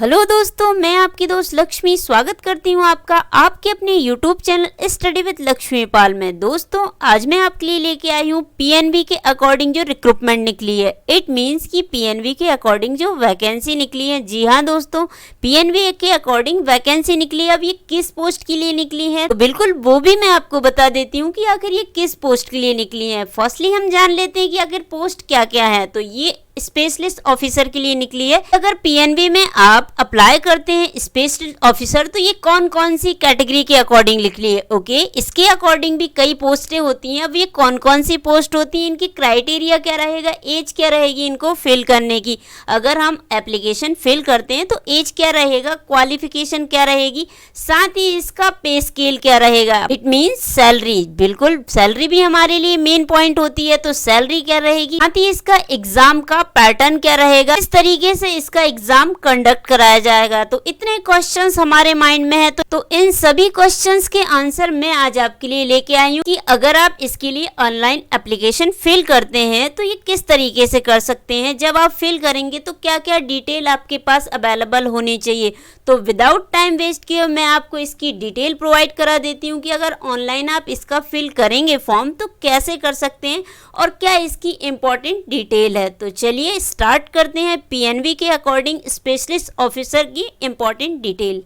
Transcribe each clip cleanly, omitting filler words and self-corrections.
Hello दोस्तों, मैं आपकी दोस्त लक्ष्मी स्वागत करती हूँ आपका आपके अपने YouTube channel study with Lakshmi Pal में। दोस्तों, आज मैं आपके लिए लेके आई हूँ पीएनबी के अकॉर्डिंग जो रिक्रूटमेंट निकली है। इट मींस कि पीएनबी के अकॉर्डिंग जो वैकेंसी निकली है। जी हाँ दोस्तों, पीएनबी के अकॉर्डिंग वैकेंसी निकली है। अब ये किस पोस्ट के लिए निकली है तो बिल्कुल वो भी मैं आपको बता देती हूँ कि आखिर ये किस पोस्ट के लिए निकली है। फर्स्टली हम जान लेते हैं कि आखिर पोस्ट क्या क्या है। तो ये स्पेशलिस्ट ऑफिसर के लिए निकली है। अगर पीएनबी में आप अप्लाई करते हैं स्पेशलिस्ट ऑफिसर तो ये कौन कौन सी कैटेगरी के अकॉर्डिंग निकली है। ओके, इसके अकॉर्डिंग भी कई पोस्टें होती हैं। अब ये कौन कौन सी पोस्ट होती हैं, इनकी क्राइटेरिया क्या रहेगा, एज क्या रहेगी इनको फिल करने की। अगर हम एप्लीकेशन फिल करते हैं तो एज क्या रहेगा, क्वालिफिकेशन क्या रहेगी, साथ ही इसका पे स्केल क्या रहेगा। इट मीन्स सैलरी, बिल्कुल सैलरी भी हमारे लिए मेन पॉइंट होती है। तो सैलरी क्या रहेगी, साथ ही इसका एग्जाम का पैटर्न क्या रहेगा, इस तरीके से इसका एग्जाम कंडक्ट कराया जाएगा। तो इतने क्वेश्चंस हमारे माइंड में है तो इन सभी क्वेश्चंस के आंसर मैं आज आपके लिए लेके आई हूँ कि अगर आप इसके लिए ऑनलाइन एप्लीकेशन फिल करते हैं तो ये किस तरीके से कर सकते हैं। जब आप फिल करेंगे तो क्या क्या डिटेल आपके पास अवेलेबल होनी चाहिए। तो विदाउट टाइम वेस्ट किए मैं आपको इसकी डिटेल प्रोवाइड करा देती हूँ कि अगर ऑनलाइन आप इसका फिल करेंगे फॉर्म तो कैसे कर सकते हैं और क्या इसकी इंपॉर्टेंट डिटेल है। तो चलिए स्टार्ट करते हैं पीएनबी के अकॉर्डिंग स्पेशलिस्ट ऑफिसर की इंपॉर्टेंट डिटेल।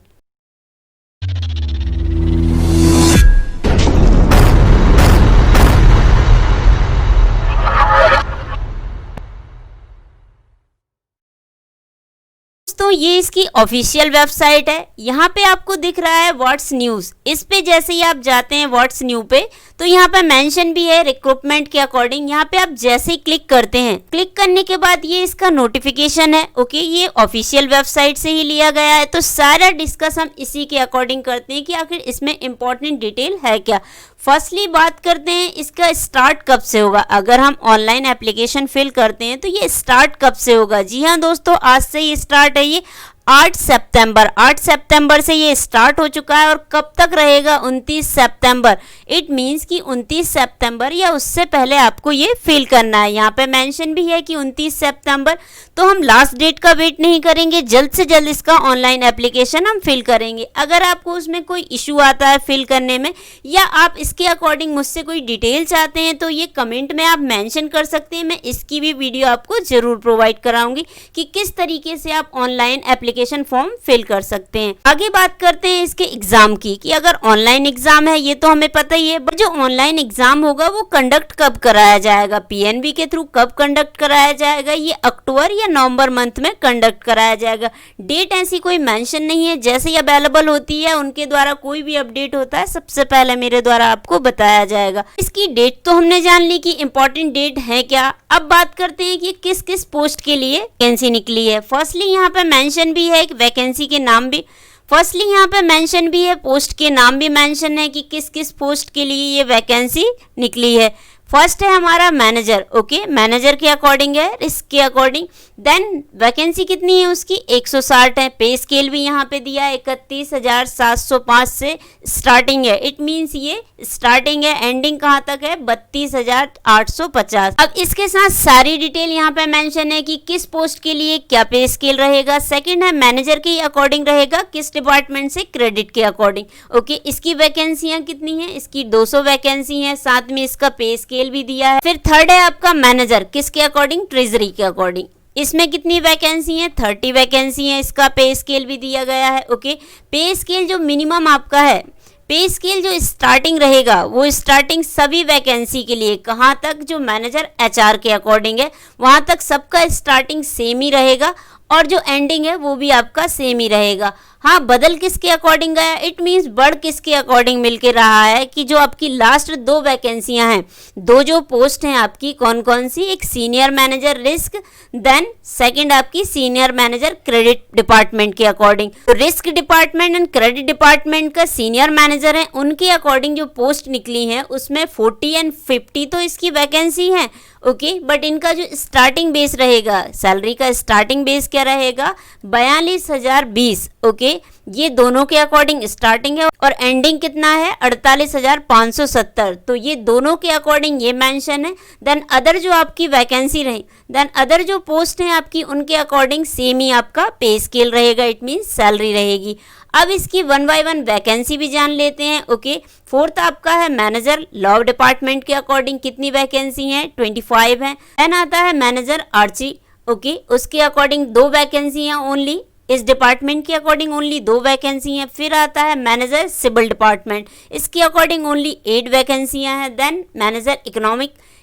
तो ये इसकी ऑफिशियल वेबसाइट है। यहाँ पे आपको दिख रहा है व्हाट्स न्यूज़। इस पे जैसे ही आप जाते हैं व्हाट्स न्यू पे तो यहाँ पे मेंशन भी है रिक्रूटमेंट के अकॉर्डिंग। यहाँ पे आप जैसे ही क्लिक करते हैं, क्लिक करने के बाद ये इसका नोटिफिकेशन है। ओके, ये ऑफिशियल वेबसाइट से ही लिया गया है। तो सारा डिस्कस हम इसी के अकॉर्डिंग करते हैं कि आखिर इसमें इंपॉर्टेंट डिटेल है क्या। फर्स्टली बात करते हैं इसका स्टार्ट कब से होगा। अगर हम ऑनलाइन एप्लीकेशन फिल करते हैं तो ये स्टार्ट कब से होगा। जी हाँ दोस्तों, आज से ये स्टार्ट है। ये 8 सितंबर से ये स्टार्ट हो चुका है और कब तक रहेगा, 29 सितंबर। इट मींस कि 29 सितंबर या उससे पहले आपको ये फिल करना है। यहाँ पे मेंशन भी है कि 29 सितंबर। तो हम लास्ट डेट का वेट नहीं करेंगे, जल्द से जल्द इसका ऑनलाइन एप्लीकेशन हम फिल करेंगे। अगर आपको उसमें कोई इशू आता है फिल करने में या आप इसके अकॉर्डिंग मुझसे कोई डिटेल चाहते हैं तो ये कमेंट में आप मेंशन कर सकते हैं। मैं इसकी भी वीडियो आपको ज़रूर प्रोवाइड कराऊंगी कि किस तरीके से आप ऑनलाइन एप्लीकेशन फॉर्म फिल कर सकते हैं। आगे बात करते हैं इसके एग्जाम की कि अगर ऑनलाइन एग्जाम है ये तो हमें पता ही है, बट जो ऑनलाइन एग्जाम होगा वो कंडक्ट कब कराया जाएगा, पीएनबी के थ्रू कब कंडक्ट कराया जाएगा। ये अक्टूबर या नवंबर मंथ में कंडक्ट कराया जाएगा। डेट ऐसी कोई मेंशन नहीं है, जैसे ही अवेलेबल होती है उनके द्वारा कोई भी अपडेट होता है सबसे पहले मेरे द्वारा आपको बताया जाएगा। इसकी डेट तो हमने जान ली कि इंपॉर्टेंट डेट है क्या। अब बात करते हैं कि किस किस पोस्ट के लिए वैकेंसी निकली है। फर्स्टली यहाँ पे मेंशन भी है वैकेंसी के नाम भी। फर्स्टली यहाँ पे मेंशन भी है, पोस्ट के नाम भी मेंशन है कि किस किस पोस्ट के लिए ये वैकेंसी निकली है। फर्स्ट है हमारा मैनेजर। ओके, मैनेजर के अकॉर्डिंग है, इसके अकॉर्डिंग। देन वैकेंसी कितनी है उसकी, 160 है। पे स्केल भी यहाँ पे दिया है, 31,705 से स्टार्टिंग है। इट मींस ये स्टार्टिंग है, एंडिंग कहाँ तक है, 32,850। अब इसके साथ सारी डिटेल यहाँ पे मेंशन है कि किस पोस्ट के लिए क्या पे स्केल रहेगा। सेकंड है मैनेजर के अकॉर्डिंग रहेगा, किस डिपार्टमेंट से, क्रेडिट के अकॉर्डिंग। ओके, इसकी वैकेंसियाँ कितनी है, इसकी 200 वैकेंसी है, साथ में इसका पे स्केल भी दिया है। फिर थर्ड है आपका मैनेजर, किसके अकॉर्डिंग, ट्रेजरी के अकॉर्डिंग। इसमें कितनी वैकेंसी है, 30 वैकेंसी है। इसका पे स्केल भी दिया गया है। ओके, पे स्केल जो मिनिमम आपका है, पे स्केल जो स्टार्टिंग रहेगा वो स्टार्टिंग सभी वैकेंसी के लिए कहाँ तक, जो मैनेजर एचआर के अकॉर्डिंग है वहाँ तक सबका स्टार्टिंग सेम ही रहेगा और जो एंडिंग है वो भी आपका सेम ही रहेगा। हाँ, बदल किसके अकॉर्डिंग गया, इट मीन्स बढ़ किसके अकॉर्डिंग मिलके रहा है कि जो आपकी लास्ट 2 वैकेंसियां हैं, 2 जो पोस्ट हैं आपकी कौन कौन सी, एक senior manager risk, then second आपकी सीनियर मैनेजर क्रेडिट डिपार्टमेंट के अकॉर्डिंग। तो risk department and credit department का सीनियर मैनेजर है, उनके अकॉर्डिंग जो पोस्ट निकली है उसमें 40 एंड 50 तो इसकी वैकेंसी है। ओके, बट इनका जो स्टार्टिंग बेस रहेगा, सैलरी का स्टार्टिंग बेस क्या रहेगा, 42,020। ओके, ये दोनों के अकॉर्डिंग स्टार्टिंग है और एंडिंग कितना है, 48,570। तो ये दोनों के अकॉर्डिंग ये मेंशन है। देन अदर जो आपकी वैकेंसी रही, देन अदर जो पोस्ट हैं आपकी, उनके अकॉर्डिंग सेम ही आपका पे स्केल रहेगा, इट मीन्स सैलरी रहेगी। अब इसकी 1 बाय 1 वैकेंसी भी जान लेते हैं। ओके, फोर्थ आपका है मैनेजर लॉ डिपार्टमेंट के अकॉर्डिंग कितनी वैकेंसी है, 25 है। देन आता है मैनेजर आर्ची। ओके, उसके अकॉर्डिंग 2 वैकेंसी हैं ओनली, इस डिपार्टमेंट के अकॉर्डिंग ओनली 2 वैकेंसी हैं। फिर आता है मैनेजर सिविल डिपार्टमेंट, इसके अकॉर्डिंग ओनली 8 वैकेंसियां हैं। देन मैनेजर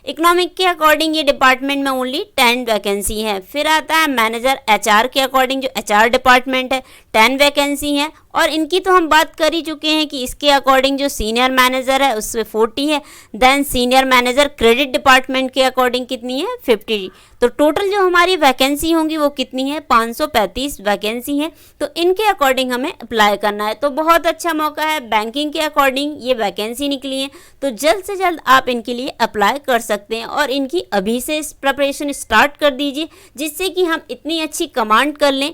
इकोनॉमिक के अकॉर्डिंग ये डिपार्टमेंट में ओनली 10 वैकेंसी है। फिर आता है मैनेजर एचआर के अकॉर्डिंग, जो एचआर डिपार्टमेंट है, 10 वैकेंसी है। और इनकी तो हम बात कर ही चुके हैं कि इसके अकॉर्डिंग जो सीनियर मैनेजर है उसमें 40 है। Then senior manager credit department के अकॉर्डिंग कितनी है, 50। तो टोटल जो हमारी वैकेंसी होंगी वो कितनी है, 535 वैकेंसी है। तो इनके अकॉर्डिंग हमें अप्लाई करना है। तो बहुत अच्छा मौका है, बैंकिंग के अकॉर्डिंग ये वैकेंसी निकली है, तो जल्द से जल्द आप इनके लिए अप्लाई कर सकते हैं और इनकी अभी से प्रिपरेशन स्टार्ट कर दीजिए, जिससे कि हम इतनी अच्छी कमांड कर लें,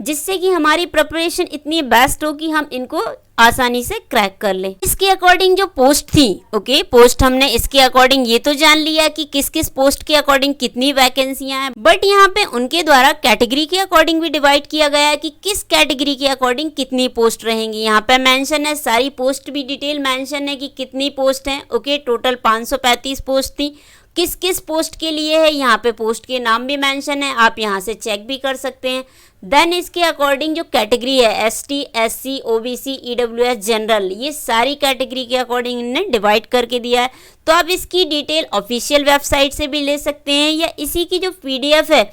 जिससे कि हमारी प्रिपरेशन इतनी बेस्ट हो कि हम इनको आसानी से क्रैक कर लें। इसके अकॉर्डिंग जो पोस्ट थी, ओके, पोस्ट हमने इसके अकॉर्डिंग ये तो जान लिया कि किस किस पोस्ट के अकॉर्डिंग कितनी वैकेंसियां हैं, बट यहाँ पे उनके द्वारा कैटेगरी के अकॉर्डिंग भी डिवाइड किया गया है कि किस कैटेगरी के अकॉर्डिंग कितनी पोस्ट रहेंगी। यहाँ पे मेंशन है, सारी पोस्ट भी डिटेल मेंशन है कि कितनी पोस्ट हैं। ओके, टोटल 535 पोस्ट थी। किस किस पोस्ट के लिए है, यहाँ पे पोस्ट के नाम भी मेंशन है, आप यहाँ से चेक भी कर सकते हैं। देन इसके अकॉर्डिंग जो कैटेगरी है, ST, SC, OBC, EWS, general, ये सारी कैटेगरी के अकॉर्डिंग इन्होंने डिवाइड करके दिया है। तो आप इसकी डिटेल ऑफिशियल वेबसाइट से भी ले सकते हैं, या इसी की जो पीडीएफ है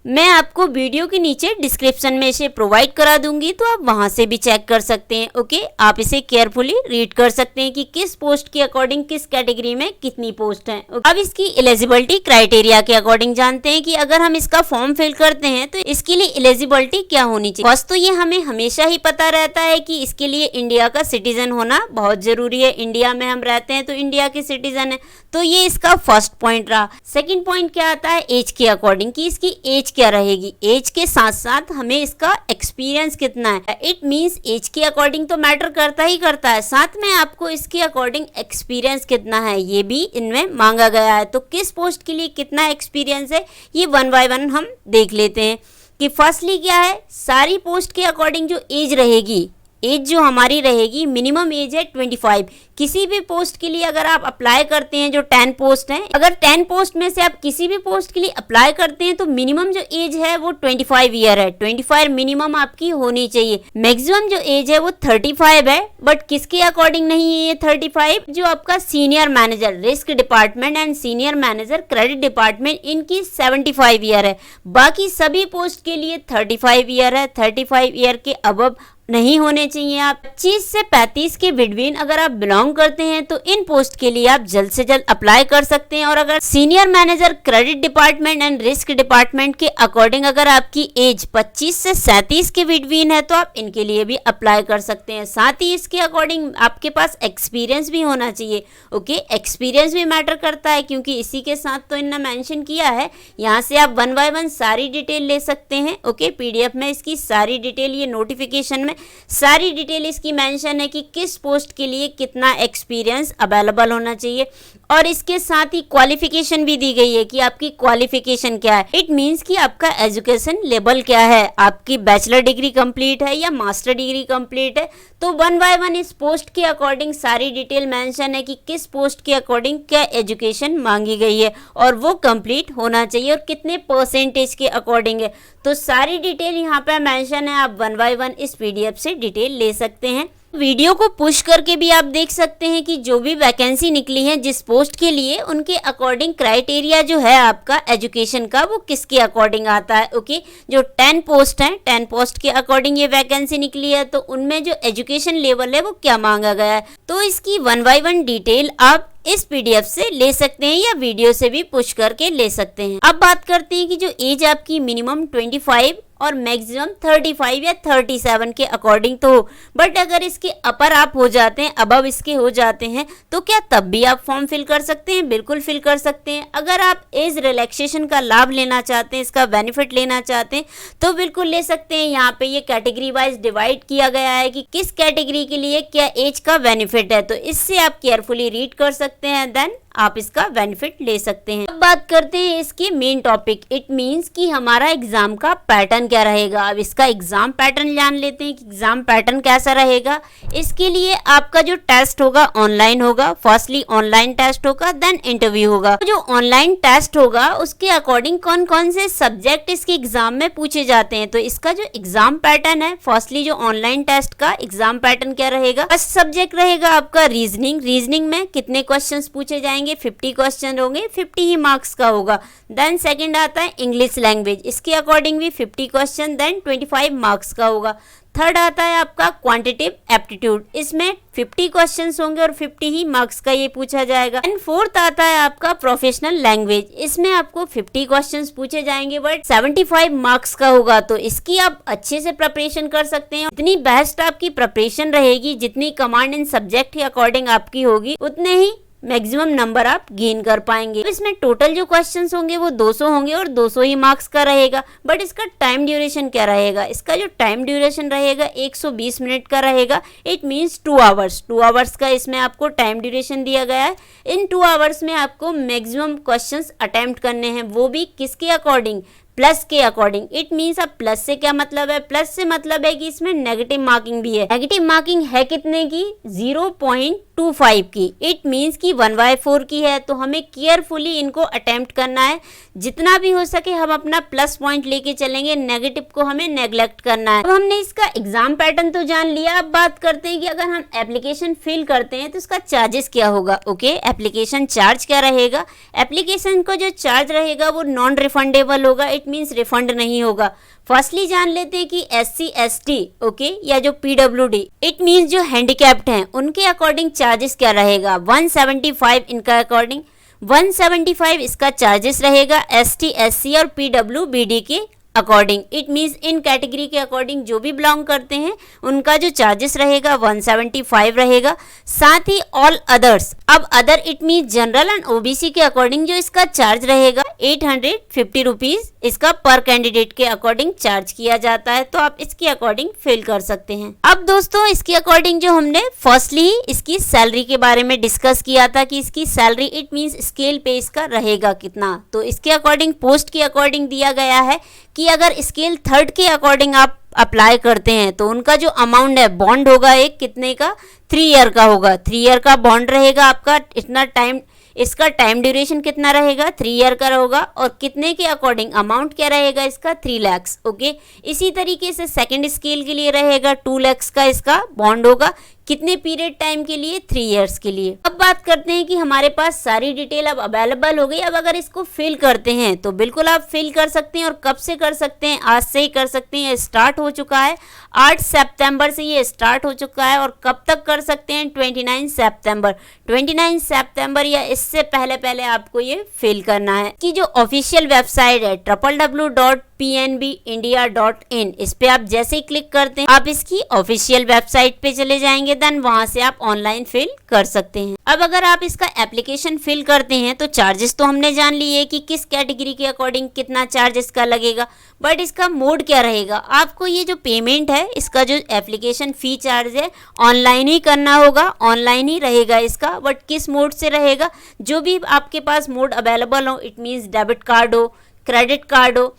मैं आपको वीडियो के नीचे डिस्क्रिप्शन में इसे प्रोवाइड करा दूंगी, तो आप वहां से भी चेक कर सकते हैं। ओके, आप इसे केयरफुली रीड कर सकते हैं कि किस पोस्ट के अकॉर्डिंग किस कैटेगरी में कितनी पोस्ट हैं। अब इसकी एलिजिबिलिटी क्राइटेरिया के अकॉर्डिंग जानते हैं कि अगर हम इसका फॉर्म फिल करते हैं तो इसके लिए एलिजिबिलिटी क्या होनी चाहिए। फर्स्ट तो ये हमें हमेशा ही पता रहता है कि इसके लिए इंडिया का सिटीजन होना बहुत जरूरी है। इंडिया में हम रहते हैं तो इंडिया के सिटीजन है, तो ये इसका फर्स्ट पॉइंट रहा। सेकेंड पॉइंट क्या आता है, एज के अकॉर्डिंग, कि इसकी एज क्या रहेगी। एज के साथ साथ हमें इसका एक्सपीरियंस कितना है। इट मींस एज के अकॉर्डिंग तो मैटर करता ही करता है, साथ में आपको इसके अकॉर्डिंग एक्सपीरियंस कितना है ये भी इनमें मांगा गया है। तो किस पोस्ट के लिए कितना एक्सपीरियंस है, ये 1 बाय 1 हम देख लेते हैं कि फर्स्टली क्या है, सारी पोस्ट के अकॉर्डिंग जो एज रहेगी, एज जो हमारी रहेगी, मिनिमम एज है 25। किसी भी पोस्ट के लिए अगर आप अप्लाई करते हैं, जो 10 पोस्ट हैं, अगर 10 पोस्ट में से आप किसी भी पोस्ट के लिए अप्लाई करते हैं तो मिनिमम जो एज है वो 25 ईयर है। 25 मिनिमम आपकी होनी चाहिए। मैक्सिमम जो एज है वो 35 है, बट किसके अकॉर्डिंग नहीं है ये 35, जो आपका senior manager risk department and senior manager credit department, इनकी 75 ईयर है। बाकी सभी पोस्ट के लिए 35 ईयर है। 35 ईयर के अबव नहीं होने चाहिए। आप 25 से 35 के बिटवीन अगर आप बिलोंग करते हैं तो इन पोस्ट के लिए आप जल्द से जल्द अप्लाई कर सकते हैं। और अगर senior manager credit department and risk department के अकॉर्डिंग अगर आपकी एज 25 से 37 के बिटवीन है तो आप इनके लिए भी अप्लाई कर सकते हैं। साथ ही इसके अकॉर्डिंग आपके पास एक्सपीरियंस भी होना चाहिए। ओके, एक्सपीरियंस भी मैटर करता है, क्योंकि इसी के साथ तो इन्होंने मेंशन किया है। यहाँ से आप 1 बाय 1 सारी डिटेल ले सकते हैं। ओके, पीडीएफ में इसकी सारी डिटेल, ये नोटिफिकेशन में सारी डिटेल इसकी मेंशन है कि किस पोस्ट के लिए कितना एक्सपीरियंस अवेलेबल होना चाहिए। और इसके साथ ही क्वालिफिकेशन भी दी गई है कि आपकी क्वालिफिकेशन क्या है। इट मींस कि आपका एजुकेशन लेवल क्या है, आपकी बैचलर डिग्री कंप्लीट है या मास्टर डिग्री कंप्लीट है। तो 1 बाय 1 इस पोस्ट के अकॉर्डिंग सारी डिटेल मेंशन है कि किस पोस्ट के अकॉर्डिंग क्या एजुकेशन मांगी गई है और वो कंप्लीट होना चाहिए और कितने परसेंटेज के अकॉर्डिंग है। तो सारी डिटेल यहाँ पे मेंशन है, आप 1 बाय 1 इस पीडीएफ से डिटेल ले सकते हैं। वीडियो को पुश करके भी आप देख सकते हैं कि जो भी वैकेंसी निकली है जिस पोस्ट के लिए, उनके अकॉर्डिंग क्राइटेरिया जो है आपका एजुकेशन का वो किसके अकॉर्डिंग आता है। ओके, जो 10 पोस्ट हैं, 10 पोस्ट के अकॉर्डिंग ये वैकेंसी निकली है, तो उनमें जो एजुकेशन लेवल है वो क्या मांगा गया है। तो इसकी 1 बाय 1 डिटेल आप इस पीडीएफ से ले सकते हैं या वीडियो से भी पुश करके ले सकते हैं। अब बात करते हैं कि जो एज आपकी मिनिमम 25 और मैक्सिमम 35 या 37 के अकॉर्डिंग तो हो। बट अगर इसके अपर आप हो जाते हैं, अबव इसके हो जाते हैं, तो क्या तब भी आप फॉर्म फिल कर सकते हैं? बिल्कुल फिल कर सकते हैं। अगर आप एज रिलैक्सेशन का लाभ लेना चाहते हैं, इसका बेनिफिट लेना चाहते हैं, तो बिल्कुल ले सकते हैं। यहाँ पे ये कैटेगरी वाइज डिवाइड किया गया है कि किस कैटेगरी के लिए क्या एज का बेनिफिट है, तो इससे आप केयरफुली रीड कर सकते हैं, देन आप इसका बेनिफिट ले सकते हैं। अब बात करते हैं इसके मेन टॉपिक, इट मींस कि हमारा एग्जाम का पैटर्न क्या रहेगा। अब इसका एग्जाम पैटर्न जान लेते हैं कि एग्जाम पैटर्न कैसा रहेगा। इसके लिए आपका जो टेस्ट होगा ऑनलाइन होगा। फर्स्टली ऑनलाइन टेस्ट होगा, देन इंटरव्यू होगा। जो ऑनलाइन टेस्ट होगा उसके अकॉर्डिंग कौन कौन से सब्जेक्ट इसके एग्जाम में पूछे जाते हैं। तो इसका जो एग्जाम पैटर्न है, फर्स्टली जो ऑनलाइन टेस्ट का एग्जाम पैटर्न क्या रहेगा। फर्स्ट सब्जेक्ट रहेगा आपका रीजनिंग। रीजनिंग में कितने क्वेश्चंस पूछे जाएंगे? 50 क्वेश्चन होंगे, 50 ही मार्क्स का होगा। देन सेकंड आता है इंग्लिश लैंग्वेज, इसके अकॉर्डिंग भी 50 क्वेश्चन, देन 25 मार्क्स का होगा। थर्ड आता है आपका क्वांटिटेटिव एप्टीट्यूड, इसमें 50 क्वेश्चंस होंगे और 50 ही मार्क्स का ये पूछा जाएगा। एंड फोर्थ आता है आपका प्रोफेशनल लैंग्वेज, इसमें आपको 50 क्वेश्चंस पूछे जाएंगे बट 75 मार्क्स का होगा। तो इसकी आप अच्छे से प्रिपरेशन कर सकते हैं। जितनी बेस्ट आपकी प्रिपरेशन रहेगी, जितनी कमांड इन सब्जेक्ट के अकॉर्डिंग आपकी होगी, उतने ही मैक्सिमम नंबर आप गेन कर पाएंगे। इसमें टोटल जो क्वेश्चंस होंगे वो 200 होंगे और 200 ही मार्क्स का रहेगा। बट इसका टाइम ड्यूरेशन क्या रहेगा? इसका जो टाइम ड्यूरेशन रहेगा 120 मिनट का रहेगा। It means 2 hours. 2 आवर्स का इसमें आपको टाइम ड्यूरेशन दिया गया है। इन 2 आवर्स में आपको मैक्सिमम क्वेश्चंस अटेम्प्ट करने हैं, वो भी किसके अकॉर्डिंग? प्लस के अकॉर्डिंग। इट मीन्स अब प्लस से क्या मतलब है? प्लस से मतलब है कि इसमें नेगेटिव मार्किंग भी है। नेगेटिव मार्किंग है कितने की? 0.25 की। इट मीन्स कि 1/4 की है। तो हमें केयरफुली इनको अटेम्प्ट करना है। जितना भी हो सके हम अपना प्लस पॉइंट लेके चलेंगे, नेगेटिव को हमें नेग्लेक्ट करना है। अब हमने इसका एग्जाम पैटर्न तो जान लिया। अब बात करते हैं कि अगर हम एप्लीकेशन फिल करते हैं तो इसका चार्जेस क्या होगा। ओके, एप्लीकेशन चार्ज क्या रहेगा? एप्लीकेशन को जो चार्ज रहेगा वो नॉन रिफंडेबल होगा। इट मीन्स रिफंड नहीं होगा। फर्स्टली जान लेते हैं कि SC ST ओके या जो PWD इट मीन्स जो हैंडीकैप्ड हैं उनके अकॉर्डिंग चार्जेस क्या रहेगा। 175 इनका अकॉर्डिंग 175 इसका चार्जेस रहेगा। ST SC और PWBD के according. It means in category के अकॉर्डिंग जो भी बिलोंग करते हैं उनका जो चार्जेस रहेगा 175 रहेगा। साथ ही ऑल अदर्स, अब other it means general and OBC के अकॉर्डिंग जो इसका चार्ज रहेगा 850 रुपीज इसका पर कैंडिडेट के अकॉर्डिंग चार्ज किया जाता है। तो आप इसके अकॉर्डिंग फिल कर सकते हैं। अब दोस्तों इसके अकॉर्डिंग जो हमने फर्स्टली इसकी सैलरी के बारे में डिस्कस किया था कि इसकी सैलरी इट मीन्स स्केल पे इसका रहेगा कितना। तो इसके अकॉर्डिंग पोस्ट के अकॉर्डिंग दिया गया है कि अगर स्केल 3rd के अकॉर्डिंग आप अप्लाई करते हैं तो उनका जो अमाउंट है बॉन्ड होगा एक कितने का? 3 ईयर का होगा। 3 ईयर का बॉन्ड रहेगा आपका। इतना टाइम, इसका टाइम ड्यूरेशन कितना रहेगा? 3 ईयर का होगा। और कितने के अकॉर्डिंग अमाउंट क्या रहेगा इसका? 3 लाख। ओके, इसी तरीके से सेकंड स्केल के लिए रहेगा 2 लाख का इसका बॉन्ड होगा। कितने पीरियड टाइम के लिए? 3 इयर्स के लिए। अब बात करते हैं कि हमारे पास सारी डिटेल अब अवेलेबल हो गई। अब अगर इसको फिल करते हैं तो बिल्कुल आप फिल कर सकते हैं। और कब से कर सकते हैं? आज से ही कर सकते हैं। स्टार्ट हो चुका है 8 सितंबर से ये स्टार्ट हो चुका है। और कब तक कर सकते हैं? 29 सितंबर। 29 सितंबर या इससे पहले पहले आपको ये फिल करना है। कि जो ऑफिशियल वेबसाइट है www.pnbindia.in, इस पे आप जैसे ही क्लिक करते हैं आप इसकी ऑफिशियल वेबसाइट पे चले जाएंगे। देन वहां से आप ऑनलाइन फिल कर सकते हैं। अब अगर आप इसका एप्लीकेशन फिल करते हैं तो चार्जेस तो हमने जान लिए कि किस कैटेगरी के अकॉर्डिंग कितना चार्ज इसका लगेगा। बट इसका मोड क्या रहेगा? आपको ये जो पेमेंट है इसका जो एप्लीकेशन फी चार्ज है ऑनलाइन ही करना होगा। ऑनलाइन ही रहेगा इसका। बट किस मोड से रहेगा? जो भी आपके पास मोड अवेलेबल हो, इट मीन्स डेबिट कार्ड हो, क्रेडिट कार्ड हो,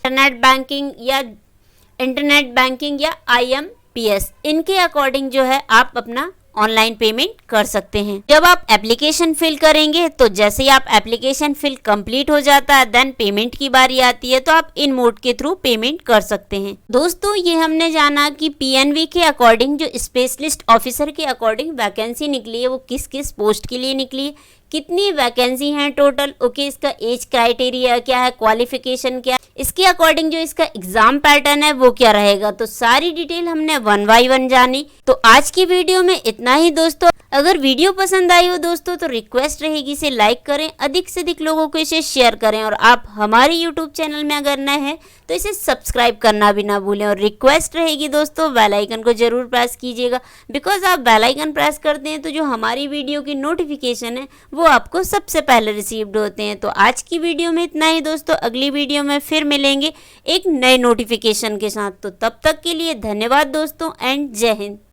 इंटरनेट बैंकिंग या IMPS, इनके अकॉर्डिंग जो है आप अपना ऑनलाइन पेमेंट कर सकते हैं। जब आप एप्लीकेशन फिल करेंगे तो जैसे ही आप एप्लीकेशन फिल कंप्लीट हो जाता है देन पेमेंट की बारी आती है तो आप इन मोड के थ्रू पेमेंट कर सकते हैं। दोस्तों ये हमने जाना कि PNB के अकॉर्डिंग जो स्पेशलिस्ट ऑफिसर के अकॉर्डिंग वैकेंसी निकली है वो किस किस पोस्ट के लिए निकली है, कितनी वैकेंसी हैं टोटल, ओके, इसका एज क्राइटेरिया क्या है, क्वालिफिकेशन क्या है, इसके अकॉर्डिंग जो इसका एग्जाम पैटर्न है वो क्या रहेगा। तो सारी डिटेल हमने 1 बाय 1 जानी। तो आज की वीडियो में इतना ही दोस्तों। अगर वीडियो पसंद आई हो दोस्तों तो रिक्वेस्ट रहेगी इसे लाइक करें, अधिक से अधिक लोगों को इसे शेयर करें, और आप हमारे यूट्यूब चैनल में अगर नए हैं तो इसे सब्सक्राइब करना भी ना भूलें। और रिक्वेस्ट रहेगी दोस्तों बेल आइकन को जरूर प्रेस कीजिएगा, बिकॉज आप बेल आइकन प्रेस करते हैं तो जो हमारी वीडियो की नोटिफिकेशन है वो आपको सबसे पहले रिसीव्ड होते हैं। तो आज की वीडियो में इतना ही दोस्तों, अगली वीडियो में फिर मिलेंगे एक नए नोटिफिकेशन के साथ। तो तब तक के लिए धन्यवाद दोस्तों एंड जय हिंद।